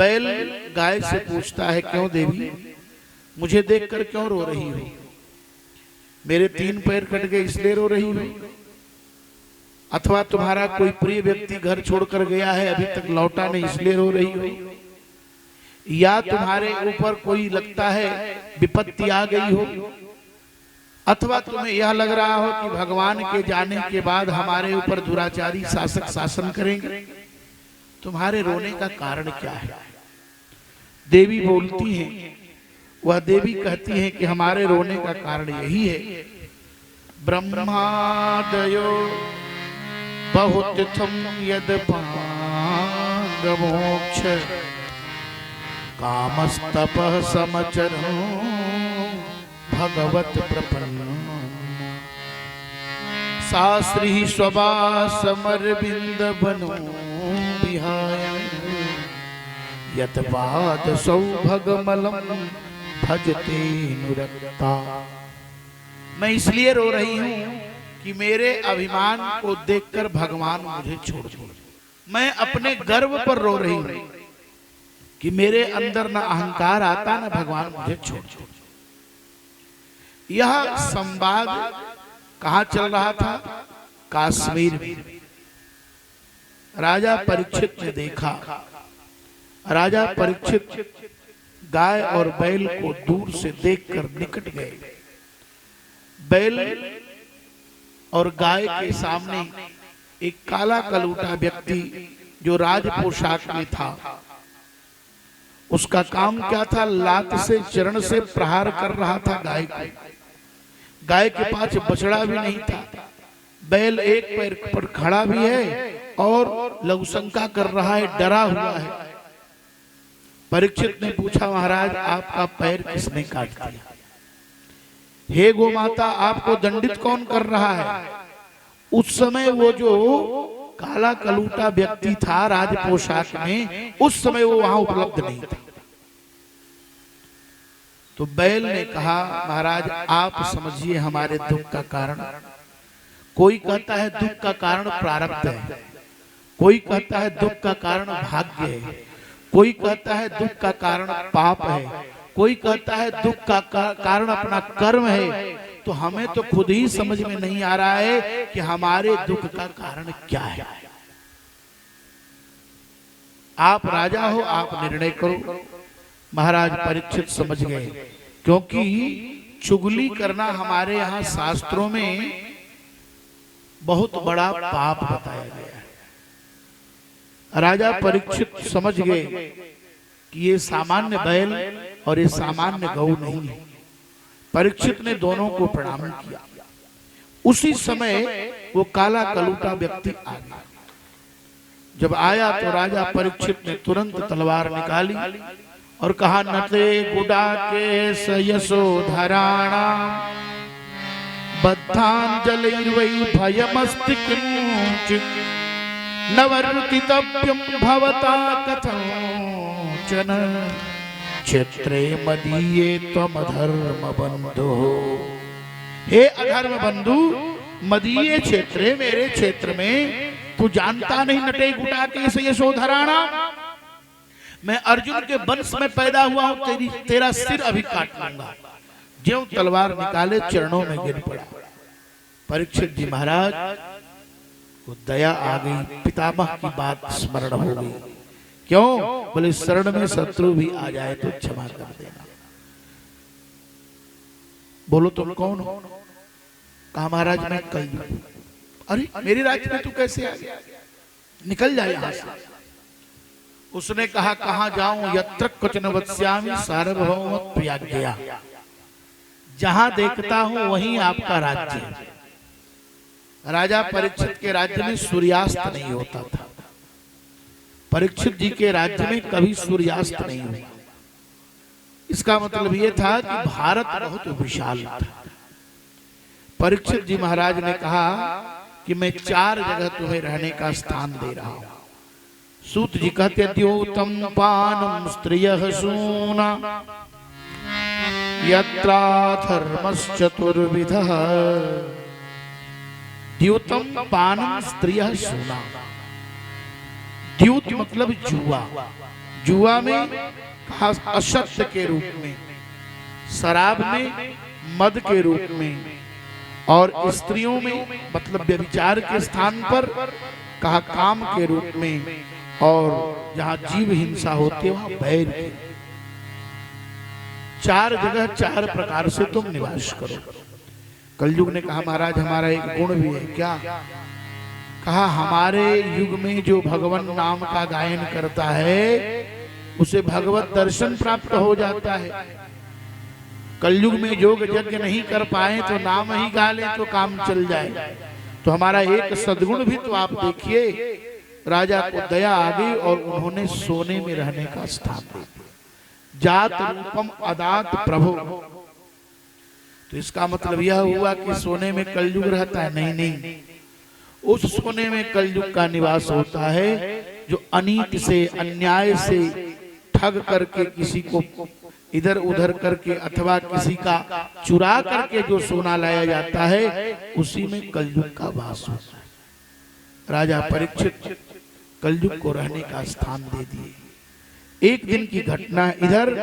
बैल गाय से पूछता है, क्यों देवी, मुझे देखकर क्यों रो रही हो? मेरे 3 पैर कट गए इसलिए रो रही हो? अथवा तुम्हारा कोई प्रिय व्यक्ति घर छोड़कर गया है, अभी तक लौटा नहीं, इसलिए रो रही हो? या तुम्हारे ऊपर कोई लगता है विपत्ति आ गई हो? अथवा तुम्हें यह लग रहा हो कि भगवान के जाने के बाद हमारे ऊपर दुराचारी शासक शासन करेंगे? तुम्हारे रोने का कारण क्या है? देवी बोलती हैं, वह देवी कहती है कि हमारे रोने का कारण यही है, ब्रह्मादयो बहुतिथम यद मोक्ष कामस्तपः समचरो भगवत प्रपन्न शास्त्री स्ववासमरविंद बनो विहाय यत पाद सौभगमलम भजते नुरक्ता। मैं इसलिए रो रही हूं कि मेरे अभिमान को देखकर भगवान मुझे छोड़ दिए। मैं अपने गर्व पर रो रही हूं कि मेरे अंदर न अहंकार आता न भगवान मुझे छोड़ दिए। यह संवाद कहां चल रहा था? कश्मीर में। राजा परीक्षित ने देखा, राजा परीक्षित गाय और बैल को दूर से देखकर निकट गए। बैल और गाय के सामने एक काला कलूटा व्यक्ति जो राज पोशाक में था, उसका काम क्या था? लात से चरण से प्रहार कर रहा था गाय को। गाय के पास बछड़ा भी नहीं था, बैल एक पैर पर खड़ा भी है और लघुशंका कर रहा है, डरा हुआ है। परीक्षित ने पूछा, महाराज आपका पैर किसने काट दिया? हे गोमाता, आपको दंडित कौन कर रहा है? उस समय वो जो काला कलूटा व्यक्ति था राज पोशाक में, उस समय वो वहां उपलब्ध नहीं था। तो बैल ने कहा, महाराज आप समझिए हमारे दुख का कारण। कोई कहता है दुख का कारण प्रारब्ध है, कोई कहता है दुख का कारण भाग्य है, कोई कहता है दुख का कारण पाप है, कोई कहता है दुख का कारण अपना कर्म है। तो हमें तो खुद ही समझ में नहीं आ रहा है कि हमारे दुख का कारण क्या है। आप राजा हो, आप निर्णय करो। महाराज परीक्षित समझ गए, क्योंकि चुगली करना हमारे यहाँ शास्त्रों में बहुत बड़ा पाप बताया गया है। राजा परीक्षित समझ गए कि ये सामान्य बैल और ये सामान्य गौ नहीं है। परीक्षित ने दोनों को प्रणाम किया। उसी समय वो काला कलूटा व्यक्ति आ गया। जब आया तो राजा परीक्षित ने तुरंत तलवार निकाली और कहा, नते गुडा के सयशोधराणा बद्धांजलिर्वै भयमस्ति किंचित् नवर्तितव्यं भवता कथंचन क्षेत्रे मदीये त्वमधर्म बंधो। हे अधर्म बंधु, मदीये क्षेत्रे, मेरे क्षेत्र में तू जानता नहीं नटे गुटा के सयशोधराणा, मैं अर्जुन के वंश में पैदा हुआ हूं, तेरा सिर अभी काट लूंगा। ज्यों तलवार निकाले चरणों में गिर पड़ा। परीक्षित जी महाराज को दया आ गई, पितामह की बात स्मरण हो गई। क्यों? बोले शरण में शत्रु भी आ जाए तो क्षमा कर देना। बोलो तुम कौन हो? कहा महाराज मैं कल। अरे मेरी राज्य में तू कैसे आ गया? निकल जाए यहां से। उसने कहा, कहां जाऊं? यत्र क्वचन वत्स्यामि सार्वभौमत्व प्रयाज्ञया। जहां देखता हूं वहीं आपका राज्य है। राजा परीक्षित के राज्य में सूर्यास्त नहीं होता था। परीक्षित जी के राज्य में कभी सूर्यास्त नहीं हुआ। इसका मतलब यह था कि भारत बहुत विशाल था। परीक्षित जी महाराज ने कहा कि मैं 4 जगह तुम्हें रहने का स्थान दे रहा हूं। सूत जी कहते, द्योतम पानम स्त्रियः सूना यत्राधर्मश्चतुर्विधः। द्यूतम पानम स्त्रियः सूना। द्यूत मतलब जुआ, जुआ में कहा असत्य के रूप में, शराब में मद के रूप में, और स्त्रियों में मतलब व्यभिचार के स्थान पर कहा काम के रूप में, और जहां जीव हिंसा होती है वहां बैर के। चार जगह चार प्रकार से तुम निवास करो। कलयुग ने कहा महाराज हमारा एक गुण भी है। क्या? कहा हमारे युग में जो भगवान नाम का गायन करता है उसे भगवत दर्शन प्राप्त हो जाता है। कलयुग में योग यज्ञ नहीं कर पाए तो नाम ही गा ले तो काम चल जाए। तो हमारा एक सद्गुण भी तो आप देखिए, राजा को दया आ गई और उन्होंने सोने में रहने का स्थान दे दिया। जात रूपम अदात प्रभु। तो इसका मतलब यह हुआ कि सोने में कलयुग रहता है? नहीं नहीं, उस सोने में कलयुग का निवास होता है जो अनीति से अन्याय से ठग करके किसी को इधर उधर करके अथवा किसी का चुरा करके जो सोना लाया जाता है उसी में कलयुग का वास होता है। राजा परीक्षित कलयुग को रहने का स्थान दे दिए। एक दिन की घटना इधर